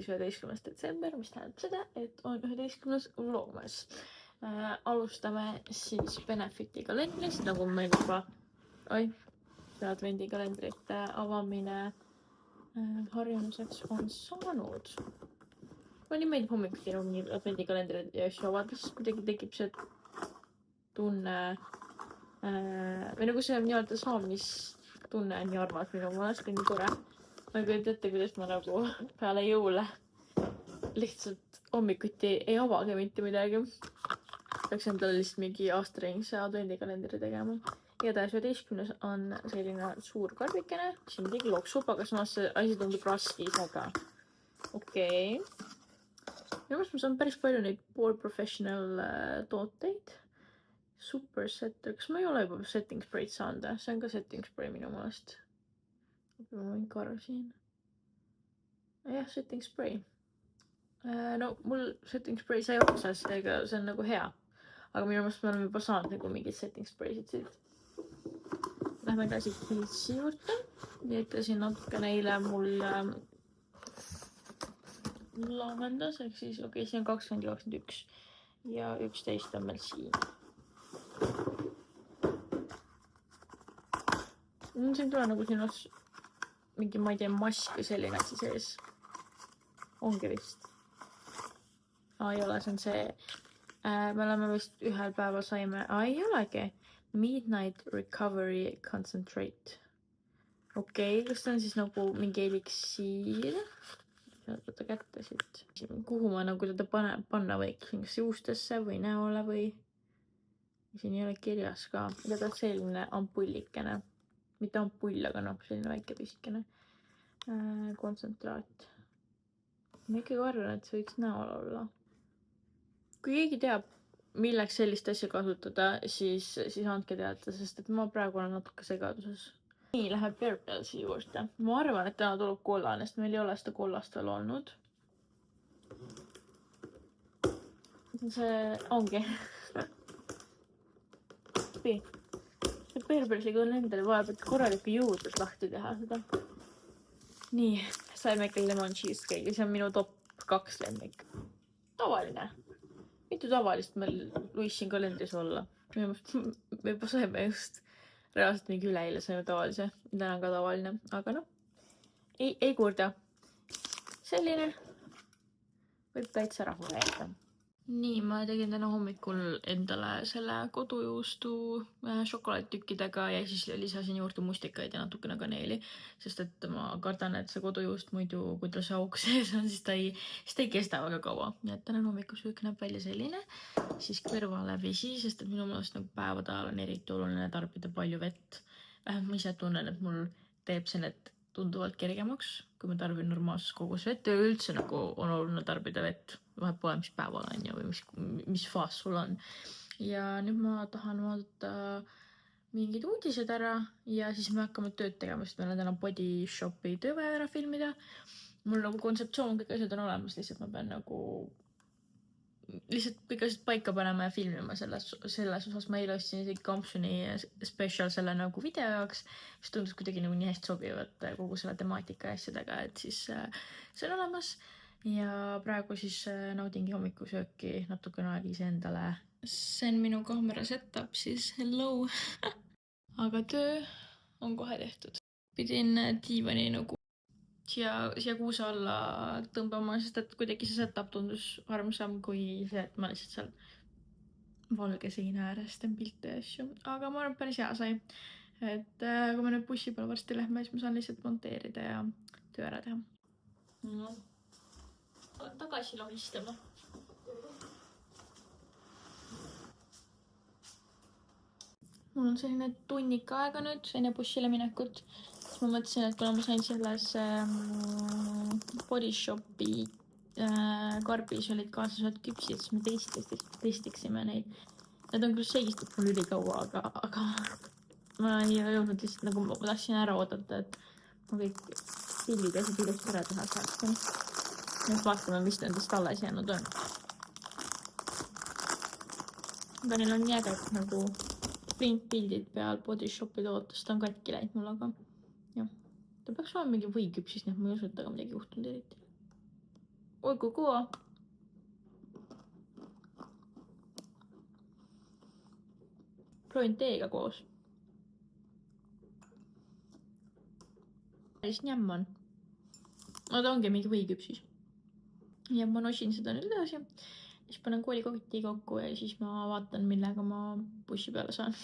siis 11. detsember, mis tähendab seda, et on 11. vlogmas. Alustame siis Benefiti kalendrist, nagu meil juba see advendikalendrite avamine harjumuseks on saanud. Ma nii meeldib hommikuti advendikalendrid ja asju avada, siis kuidagi tekib see tunne või nagu see nii-öelda saamistunne on nii armas minu meelest, nii tore. Ma ei kujuta ette, kuidas ma nagu peale jõule lihtsalt hommikuti ei avage mitte midagi. Peaks endale lihtsalt mingi aastaringse advendikalendri tegema. Igatahes 11. on selline suur karbikene, mis midagi loksub, aga samas see asi tundub raske ise ka. Okei. Minu meelest ma saan päris palju neid Poor Professional tooteid. Super setter. Kas ma ei ole juba setting spray'd saanud? See on ka setting spray minu meelest. Ma võin karv siin. Jah, setting spray. No, mul setting spray sai otsas, ega see on nagu hea. Aga minu meelest me oleme juba saanud nagu mingid setting spray'sid siit. Lähme edasi Hilsi juurde. Jätlasin natukene eile mul lavendas, ehk siis see on 20 ja 21 ja 11 on meil siin. Siin tule nagu siin mingi, ma ei tea, mask või selline asi sees. Ongi vist. Ei ole, see on see. Me oleme vist ühel päeval saime, ei olegi. Midnight Recovery Concentrate. Okei, kas see on siis nagu mingi eliksiir? Võtta kätte siit. Kuhu ma nagu teda panna võiksin? Kas juustesse või näole või? Siin ei ole kirjas ka. Igatahes selline ampullikene. Mitte ampull, aga selline väike pisikene kontsentraat. Ma ikkagi arvan, et see võiks näol olla. Kui keegi teab, milleks sellist asja kasutada, siis andke teada, sest et ma praegu olen natuke segaduses. Nii, läheb Bearpelsi juurde. Ma arvan, et täna tuleb kollane, sest meil ei ole seda kollast veel olnud. See ongi. See Bearpelsiga on endale vaja korraliku jõudlus lahti teha seda. Nii, saime ikka lemon cheesecake'i, see on minu top 2 lemmik. Tavaline. Mitu tavalist meil võis siin kalendris olla. Me juba saime just reaalselt mingi üleeile saime tavalise. Täna on ka tavaline, aga ei kurda. Selline võib täitsa rahu jääda. Nii, ma tegin täna hommikul endale selle kodujuustu šokolaadtükkidega ja siis lisasin juurde mustikaid ja natukene kaneeli, sest et ma kardan, et see kodujuust muidu, kui tal see auk sees on, siis ta ei kesta väga kaua. Nii et täna hommikusöök näeb välja selline, siis kõrvale vesi, sest et minu meelest nagu päevade ajal on eriti oluline tarbida palju vett. Ma ise tunnen, et mul teeb see need tunduvalt kergemaks, kui ma tarbin normaalses kogus vett ja üldse nagu on oluline tarbida vett. Vahet pole, mis päeval on ja või mis faas sul on. Ja nüüd ma tahan vaadata mingid uudised ära ja siis me hakkame tööd tegema, sest meil on täna Body Shopi tööpäev ära filmida. Mul nagu kontseptsioon, kõik asjad on olemas, lihtsalt ma pean nagu lihtsalt kõik asjad paika panema ja filmima selles osas. Ma eile ostsin isegi Comptioni special selle nagu video jaoks, mis tundus kuidagi nagu nii hästi sobivat kogu selle temaatika asjadega, et siis see on olemas. Ja praegu siis naudingi hommikusööki natukene aeg iseendale. See on minu kaamera setup, siis hello. Aga töö on kohe tehtud. Pidin diivani nagu siia kuusa alla tõmbama, sest et kuidagi see setup tundus armsam kui see, et ma lihtsalt seal valge seina ääres teen pilte ja asju. Aga ma arvan, päris hea sai. Et kui me nüüd bussi peale varsti lähme, siis ma saan lihtsalt monteerida ja töö ära teha. Olen tagasi lohistama. Mul on selline tunnik aega nüüd, enne bussile minekut. Siis ma mõtlesin, et kuna ma sain selles Body Shopi karbis olid kaaslased küpsid, siis me testiksime neid. Need on küll seistud mul ülikaua, aga ma ei jõudnud lihtsalt, nagu ma tahtsin ära oodata, et ma kõik pildid ja asjad üles ära teha saaksin. Nüüd vaatame, mis nendest alles jäänud on. Aga neil on nii äged nagu printpildid peal Body Shopi tootest on katki läinud mul, aga jah. Ta peaks olema mingi võiküpsis, nii et ma ei usu, et taga midagi juhtunud eriti. Oi kui kõva. Proovin teega koos. Päris njämm on. No ta ongi mingi võiküpsis. Ja ma nosin seda nüüd edasi. Siis panen koolikoti kokku ja siis ma vaatan, millega ma bussi peale saan.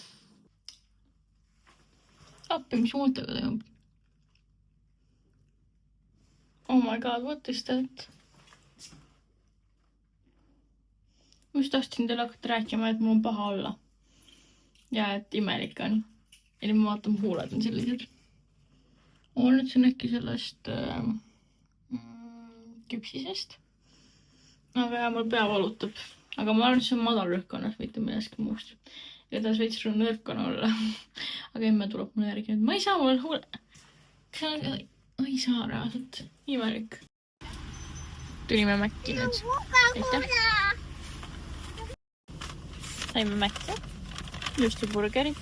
Appi, mis muutega teeb? Oh my god, what is that? Ma just tahtsin teile hakata rääkima, et mul on paha olla. Ja et imelik on. Ja nüüd ma vaatan, huuled on sellised. Nüüd see on äkki sellest küpsisest. Aga jah, mul pea valutab. Aga ma arvan, et see on madalrõhkkonnas, mitte midagi muust. Ja ta veits nõrk on olla. Aga emme tuleb mulle järgi. Ma ei saa mul huule. Ma ei saa reaalselt. Imelik. Tulime Mäkki nüüd. Aitäh. Saime Mäkki. Just burgerid.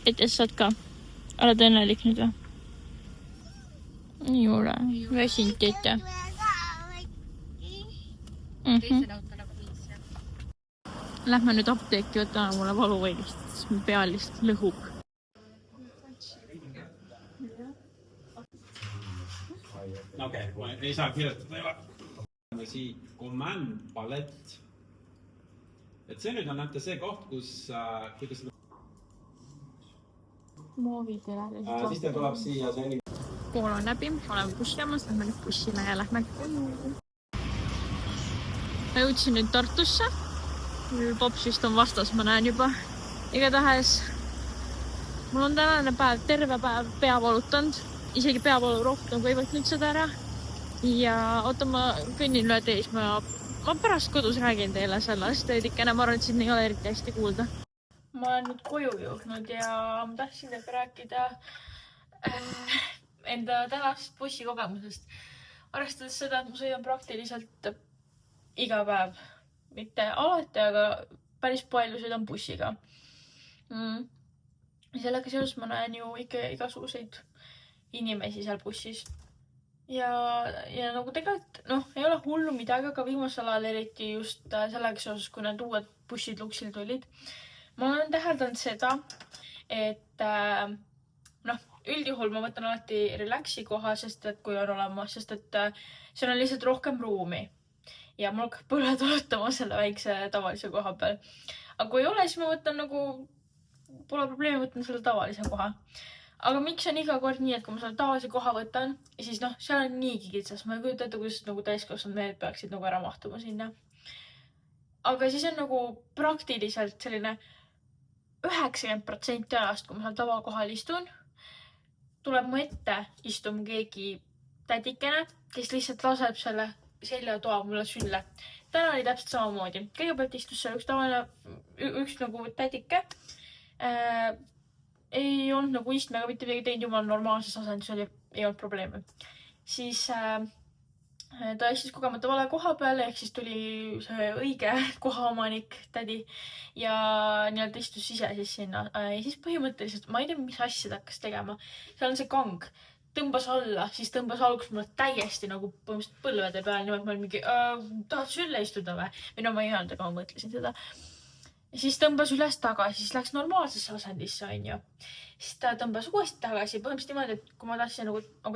Aitäh, saad ka. Oled õnnelik nüüd või? Ei ole. Väsinud aitäh. Lähme nüüd apteeki, võtame mulle valuvõilist, sest mu pea lihtsalt lõhub. Okei, ma ei saa kirjutada. Siit command palett. Et see nüüd on nähte see koht, kus kuidas Moovid ja siis ta tuleb siia see pool on läbi, oleme bussijamas, lähme nüüd bussile ja lähme koju. Ma jõudsin nüüd Tartusse. Pops vist on vastas, ma näen juba. Igatahes mul on tänane päev, terve päev pea valutanud. Isegi peavalu rohkem kui võtnud seda ära. Ja oota, ma kõnnin üle teis. Ma pärast kodus räägin teile sellest veidikene. Ma arvan, et siin ei ole eriti hästi kuulda. Ma olen nüüd koju jõudnud ja ma tahtsin teiega rääkida enda tänast bussikogemusest. Arvestades seda, et ma sõidan praktiliselt iga päev. Mitte alati, aga päris palju sõidan bussiga. Sellega seoses ma näen ju ikka igasuguseid inimesi seal bussis. Ja nagu tegelikult, ei ole hullu midagi, aga viimasel ajal eriti just sellega seoses, kui need uued bussid Luxil tulid. Ma olen täheldanud seda, et üldjuhul ma võtan alati relaxi koha, sest et kui on olemas, sest et seal on lihtsalt rohkem ruumi. Ja mul hakkab põlved valutama selle väikse tavalise koha peal. Aga kui ei ole, siis ma võtan pole probleemi, võtan selle tavalise koha. Aga miks on iga kord nii, et kui ma selle tavalise koha võtan, siis seal on niigi kitsas. Ma ei kujuta ette, kuidas täiskasvanud mehed peaksid ära mahtuma sinna. Aga siis on praktiliselt selline 90% ajast, kui ma seal tavakohal istun, tuleb mu ette istuma keegi tädikene, kes lihtsalt laseb selle seljatoa mulle sülle. Täna oli täpselt samamoodi. Kõigepealt istus seal üks tädike. Ei olnud istmega mitte midagi teinud, jumal normaalses asendis ei olnud probleemi. Siis ta istus kogemata vale koha peale, ehk siis tuli see õige kohaomanik tädi ja nii-öelda istus ise siis sinna. Ja siis põhimõtteliselt, ma ei tea, mis asja ta hakkas tegema. Seal on see kang. Tõmbas alla, siis tõmbas alguses mulle täiesti põhimõtteliselt põlvede peal. Nimelt ma olin mingi, tahad sülle istuda või? Või ma ei öelnud, aga ma mõtlesin seda. Ja siis tõmbas üles tagasi, siis läks normaalsesse asendisse, on ju. Siis ta tõmbas uuesti tagasi. Põhimõtteliselt niimoodi, et kui ma tahtsin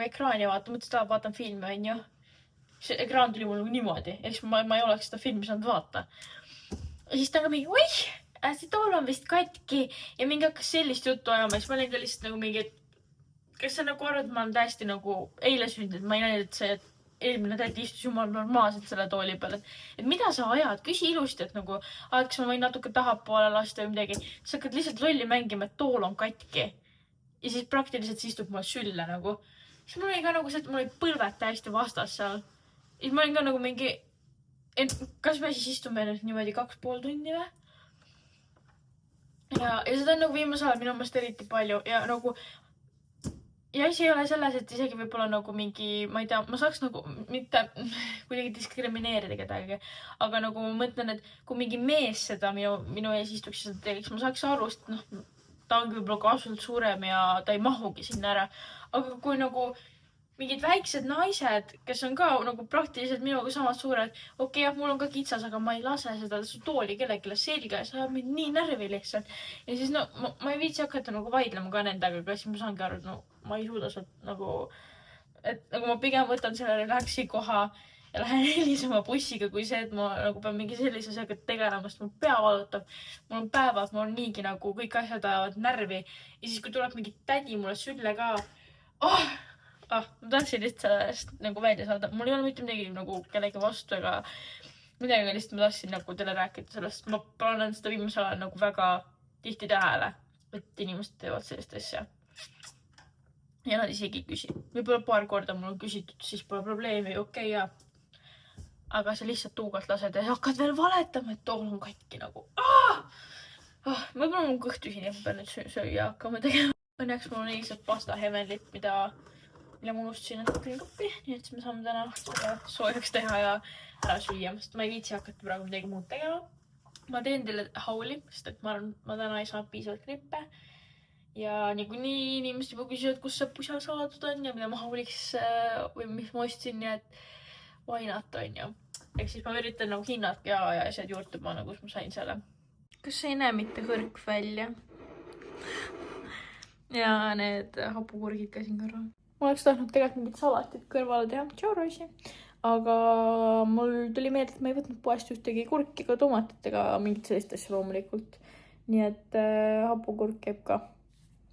ekraani vaata, mõtlesin, et vaatan filmi, on ju. See ekraan tuli mul niimoodi. Eks ma ei oleks seda filmi saanud vaata. Ja siis ta mingi, oih, see tool on vist katki. Ja mingi hakkas sellist juttu ajama. Siis ma olin ka lihtsalt mingi, kes sa arvad, et ma olen täiesti eile sündinud. Ma ei näinud, et see eelmine tädi istus jumal normaalselt selle tooli peal. Et mida sa ajad? Küsi ilusti, et kas ma võin natuke tahapoole lasta või midagi. Sa hakkad lihtsalt lolli mängima, et tool on katki. Ja siis praktiliselt see istub mulle sülle . Siis mul oli ka see, et mul oli põlved täiesti vastas seal. Ja ma olin ka mingi, et kas me siis istume nüüd niimoodi 2,5 tundi või? Ja seda on viimasel ajal minu meelest eriti palju. Ja asi ei ole selles, et isegi võib-olla mingi, ma ei tea, ma saaks mitte kuidagi diskrimineerida kedagi, aga ma mõtlen, et kui mingi mees seda minu ees istuks ja seda teeks, ma saaks aru, et ta ongi võib-olla absoluutselt suurem ja ta ei mahugi sinna ära. Aga kui mingid väiksed naised, kes on ka nagu praktiliselt minuga samad suured. Okei, jah, mul on ka kitsas, aga ma ei lase seda tooli kellelegi selga ja see ajab mind nii närvi lihtsalt. Ja siis no ma ei viitsi hakata nagu vaidlema ka nendega, aga siis ma saangi aru, et no ma ei suuda sealt nagu, et nagu ma pigem võtan selle relaxi koha ja lähen helisema bussiga, kui see, et ma nagu pean mingi sellise asjaga tegelema, sest mul pea valutab. Mul on päevad, mul on niigi nagu kõik asjad ajavad närvi. Ja siis, kui tuleb mingi tädi mulle sülle ka, ma tahtsin lihtsalt sellest nagu välja saada. Mul ei ole mitte midagi nagu kellegi vastu ega midagi, lihtsalt ma tahtsin nagu teile rääkida sellest. Ma panen seda viimasel ajal nagu väga tihti tähele, et inimesed teevad sellist asja. Ja nad isegi küsi. Võib-olla paar korda mul on küsitud, siis pole probleemi, okei, ja. Aga sa lihtsalt tuugalt lased ja hakkad veel valetama, et tool on katki nagu. Võib-olla mul kõht tühine, ma pean nüüd sööja hakkama tegema. Õnneks mul on eilsed pasta hemenlit, mida ma unustasin enda külmkappi, nii et me saame täna seda soojaks teha ja ära süüa, sest ma ei viitsi hakata praegu midagi muud tegema. Ma teen teile hauli, sest et ma täna ei saa piisavalt grippe. Ja niikuinii inimesed juba küsivad, kus see pusa saadud on ja mida ma hauliks või mis ma ostsin, nii et vainata on ju. Ehk siis ma üritan nagu hinnad ja asjad juurde panna, kus ma sain selle. Kas see ei näe mitte kõrg välja? Ja need hapukurgid ka siin kõrval. Ma oleks tahtnud tegelikult mingit salatit kõrvale teha, tšauroisi. Aga mul tuli meelde, et ma ei võtnud poest ühtegi kurki ega tomatit ega mingit sellist asja loomulikult. Nii et hapukurk käib ka.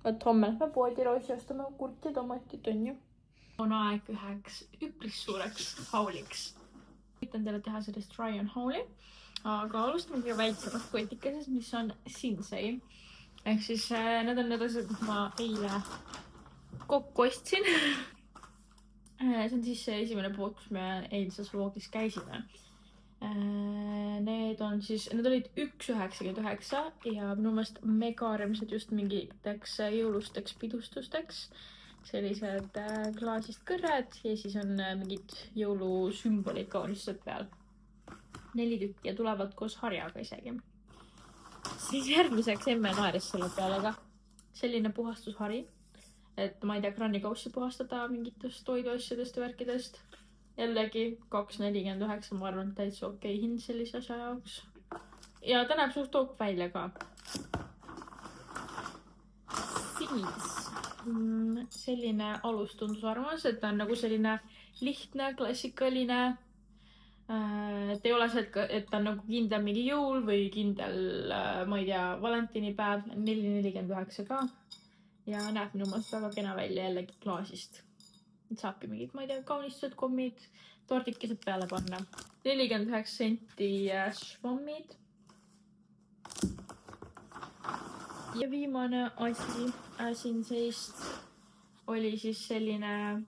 Et homme lähme poodi roisi ostame kurki ja tomatit on ju. On aeg üheks üpris suureks hauliks. Üritan teile teha sellest try on hauli, aga alustame kõige väiksemast kotikesest, mis on Sinsei. Ehk siis need on need asjad, mis ma eile kokku ostsin. See on siis see esimene pood, kus me eilses vlogis käisime. Need olid 1,99 ja minu meelest mega armsad just mingiteks jõulusteks pidustusteks. Sellised klaasist kõrred ja siis on mingid jõulusümbolid kaunistused peal. 4 tükki ja tulevad koos harjaga isegi. Siis järgmiseks emme naeris selle peale ka selline puhastushari, et ma ei tea, kraanikaussi puhastada mingitest toiduasjadest ja värkidest. Jällegi 2,49, ma arvan, täitsa okei hind sellise asja jaoks. Ja ta näeb suht took välja ka. Siis selline alustundusarmas, et ta on nagu selline lihtne, klassikaline. Et ei ole see, et ta on nagu kindel mingi jõul või kindel, ma ei tea, valentinipäev. 4,49 ka. Ja näeb minu mõttes väga kena välja jällegi klaasist. Saabki mingid, ma ei tea, kaunistused, kommid, tordikesed peale panna. 49 senti švammid. Ja viimane asi Sinseist oli siis selline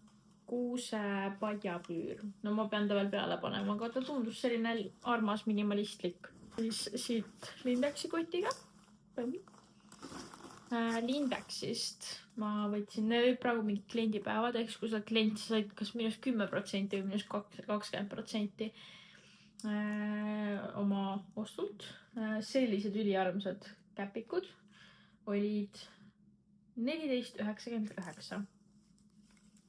kuusepadjapüür. No ma pean ta veel peale panema, aga ta tundus selline armas minimalistlik. Siis siit Lindeksi kotiga. Lindexist ma võtsin, need olid praegu mingid kliendipäevad, eks kui sa klienti said kas minus 10% või minus 20% oma ostult. Sellised üliarmsad käpikud olid 14,99.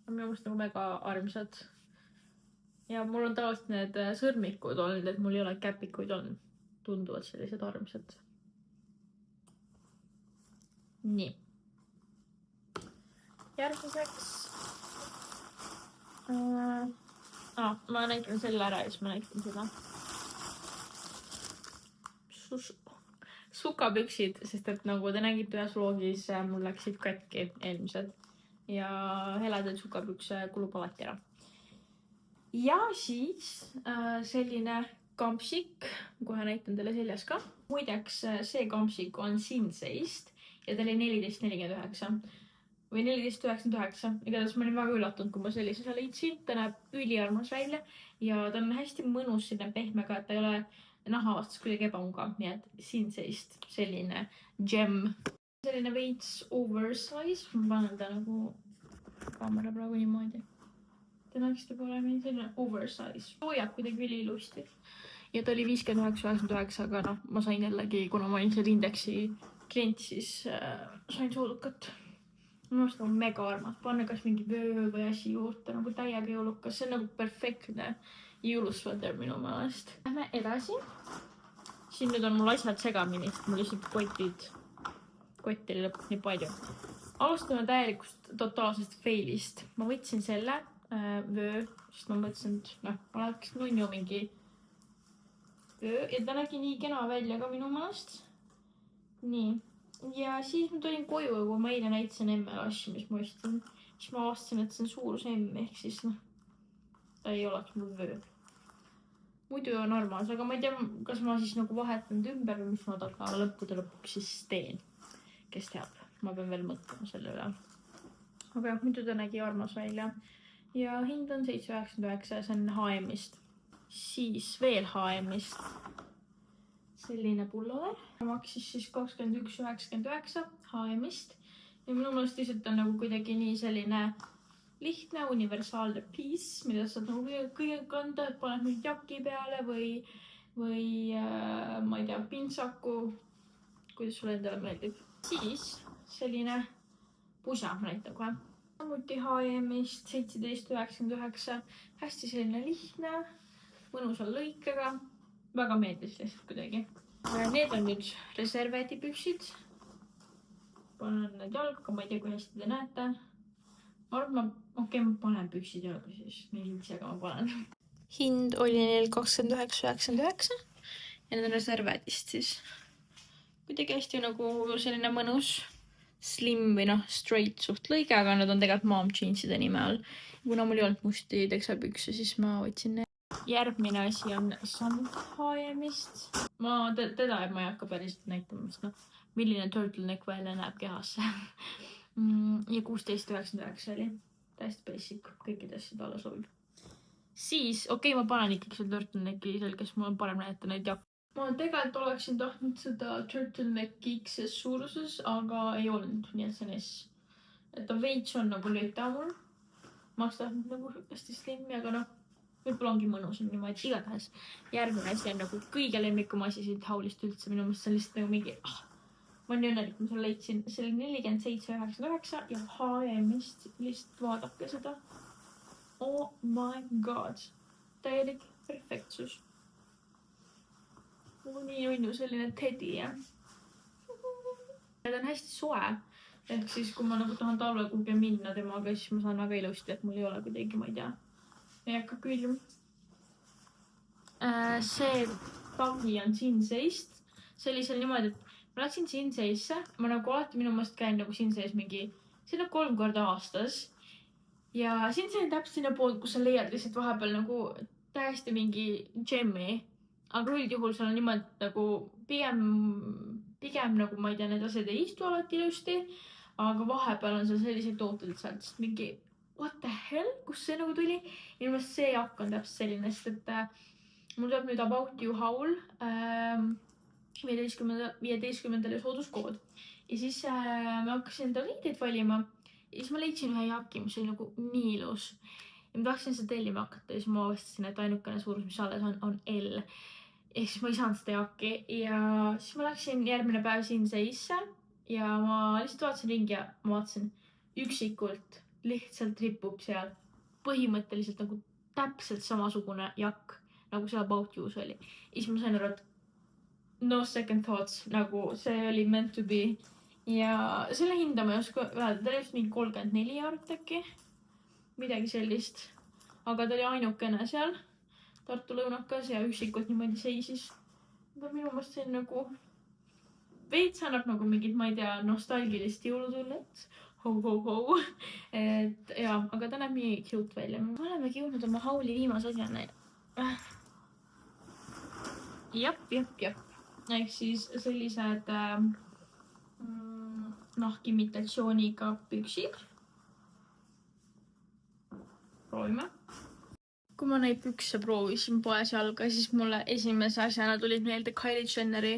Minu mõttes nagu mega armsad. Ja mul on tavaliselt need sõrmikud olnud, et mul ei ole käpikuid on tunduvad sellised armsad. Nii. Järgmiseks. Ma näitan selle ära ja siis ma näitan seda. Sukapüksid, sest et nagu te nägite ühes vlogis, mul läksid katki eelmised. Ja heledad sukapükse kulub alati ära. Ja siis selline kampsik, kohe näitan teile seljas ka. Muideks see kampsik on Sinseist. Ja ta oli 14,49 või 14,99. Igatahes ma olin väga üllatunud, kui ma sellise leidsin. Ta näeb üliarmas välja ja ta on hästi mõnus sinna pehmega, et ta ei ole naha vastas kuidagi ebamugav. Nii et Sinseist selline gem. Selline veits oversize. Ma panen ta nagu kaamera praegu niimoodi. Ta näeksid juba olema selline oversize. Hoiab kuidagi üli ilusti. Ja ta oli 59,99, aga no, ma sain jällegi, kuna ma olin selle Lindeksi klient, siis sain soodukat. minu arust on mega armas. Panna kas mingi vöö või asi juurde, nagu täiega jõulukas. See on nagu perfektne jõulusweater minu meelest. Lähme edasi. Siin nüüd on mul asjad segamini, sest mul lihtsalt kotti oli lõpuks nii palju. Alustame täielikust totaalsest failist. Ma võtsin selle vöö, sest ma mõtlesin, et oleks nunnu mingi vöö ja ta nägi nii kena välja ka minu meelest. Nii. Ja siis ma tulin koju ja kui ma eile näitasin emmele asju, mis ma ostsin, siis ma avastasin, et see on suurus M ehk siis ta ei oleks mul vöö. Muidu on armas, aga ma ei tea, kas ma siis nagu vahetan ümber või mis ma taga lõppude lõpuks siis teen. Kes teab, ma pean veel mõtlema selle üle. Aga muidu ta nägi armas välja. Ja hind on 7,99 ja see on H&M-ist. Siis veel H&M-ist. Selline pullover. Maksis siis 21,99 H&M-ist. Ja minu meelest lihtsalt on nagu kuidagi nii selline lihtne, universaalne piece, mida saad nagu kõige kanda, et paned nüüd jaki peale või ma ei tea, pintsaku, kuidas sulle endale meeldib. Siis selline pusa näitab kohe. Samuti H&M-ist 17,99. Hästi selline lihtne, mõnusa lõikega. Väga meeldis lihtsalt kuidagi. Need on nüüd reserveetipüksid. Panen need jalga, ma ei tea, kui hästi te näete. Ma arvan, ma panen püksid jalga siis, nii lihtsaga ma panen. Hind oli neil 29,99 ja need on reserveetist siis. Kuidagi hästi nagu selline mõnus slim või straight suht lõige, aga need on tegelikult mom jeanside nime all. Kuna mul ei olnud musti teksapükse, siis ma võtsin need. Järgmine asi on samuti H&M-ist. Teda ma ei hakka päriselt näitama, sest milline turtleneck välja näeb kehasse. Ja 16,99 oli. Täiesti basic, kõikidest seda alla sobib. Siis, ma panen ikkagi selle turtlenecki seal, kes mul on parem näidata neid jakku. Ma tegelikult oleksin tahtnud seda turtlenecki XS suuruses, aga ei olnud, nii et see on S. Et ta veits on nagu lööta mul. Ma oleks tahtnud nagu hästi slimmi, aga võib-olla ongi mõnusam niimoodi igatahes. Järgmine asi on nagu kõige lemmikum asi siit haulist üldse. Minu mõttes see on lihtsalt nagu mingi... Ma olen õnnelik, ma selle leidsin. See oli 47,99 ja H&M-ist lihtsalt vaadake seda. Oh my god. Täielik perfektsus. Nii on ju selline teddy, jah. Need on hästi soe. Ehk siis, kui ma nagu tahan talve kuhugi minna temaga, siis ma saan väga ilusti, et mul ei ole kuidagi, ma ei tea. Ei hakka külm. See tagi on Sinseist. See oli seal niimoodi, et ma läksin Sinseisse. Ma nagu alati minu mõist käin nagu Sinseis mingi, see on 3 korda aastas. Ja Sinsei on täpselt sinna pool, kus sa leiad lihtsalt vahepeal nagu täiesti mingi džemmi. Aga üldjuhul seal on niimoodi nagu pigem nagu ma ei tea, need asjad ei istu alati ilusti. Aga vahepeal on seal sellised tooted sealt, sest mingi what the hell, kus see nagu tuli? Minu meelest see jakk on täpselt selline, sest et mul tuleb nüüd About You haul 15. sooduskood. Ja siis ma hakkasin enda riideid valima ja siis ma leidsin ühe jaki, mis oli nagu nii ilus. Ja ma tahtsin seda tellima hakata ja siis ma avastasin, et ainukene suurus, mis alles on L. Ehk siis ma ei saanud seda jakki ja siis ma läksin järgmine päev Sinseisse ja ma lihtsalt vaatasin ringi ja ma vaatasin üksikult lihtsalt ripub seal põhimõtteliselt nagu täpselt samasugune jakk, nagu see About You's oli. Ja siis ma sain aru, et no second thoughts, nagu see oli meant to be. Ja selle hinda ma ei oska öelda, ta oli just mingi 34 eurot äkki. Midagi sellist. Aga ta oli ainukene seal Tartu lõunakas ja üksikult niimoodi seisis. Minu mõist see on nagu veits annab nagu mingid, ma ei tea, nostalgilist jõulutunnet. Ho. Et jaa, aga ta näeb nii cute välja. Me olemegi jõudnud oma hauli viimase asjana. Jap. Ehk siis sellised nahkimitatsiooniga püksid. Proovime. Kui ma neid pükse proovisin poes jalga, siis mulle esimese asjana tulid meelde Kylie Jenneri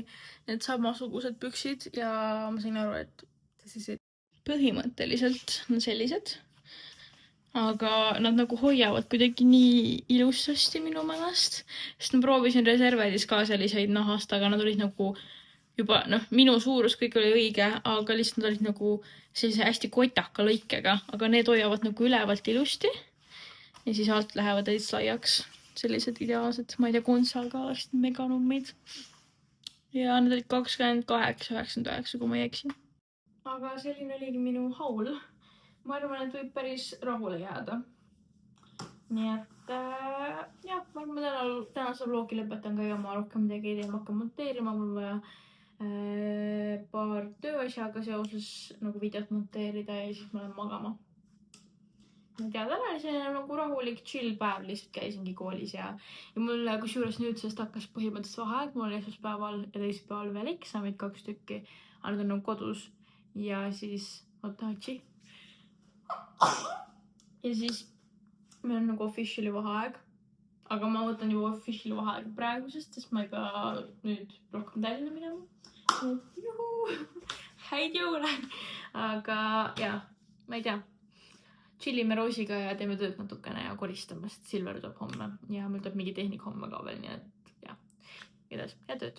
need samasugused püksid ja ma sain aru, et põhimõtteliselt on sellised. Aga nad nagu hoiavad kuidagi nii ilusasti minu meelest. Sest ma proovisin reservedis ka selliseid nahast, aga nad olid nagu juba minu suurus kõik oli õige, aga lihtsalt nad olid nagu sellise hästi kotaka lõikega, aga need hoiavad nagu ülevalt ilusti ja siis alt lähevad täis laiaks. Sellised ideaalsed, ma ei tea, kontsaga oleksid meganummid. Ja need olid 28,99, kui ma ei eksi. Aga selline oligi minu haul. Ma arvan, et võib päris rahule jääda. Nii et jah, ma tänase vlogi lõpetan ka ja ma rohkem midagi ei tee, ma hakkan monteerima, mul vaja paar tööasjaga seoses nagu videot monteerida ja siis ma lähen magama. Ma ei tea, täna oli selline nagu rahulik chill päev, lihtsalt käisingi koolis ja mul kusjuures nüüdsest hakkas põhimõtteliselt vaheaeg, mul oli esmaspäeval ja teisipäeval veel eksamid 2 tükki, aga nad on nagu kodus ja siis, ja siis meil on nagu officially vaheaeg, aga ma võtan juba officially vaheaeg praegusest, sest ma ei pea nüüd rohkem Tallinna minema. Juhu! Häid jõule! Aga jah, ma ei tea. Chillime Roosiga ja teeme tööd natukene ja koristame, sest Silver tuleb homme ja meil tuleb mingi tehnik homme ka veel, nii et jah, edasi ja tööd.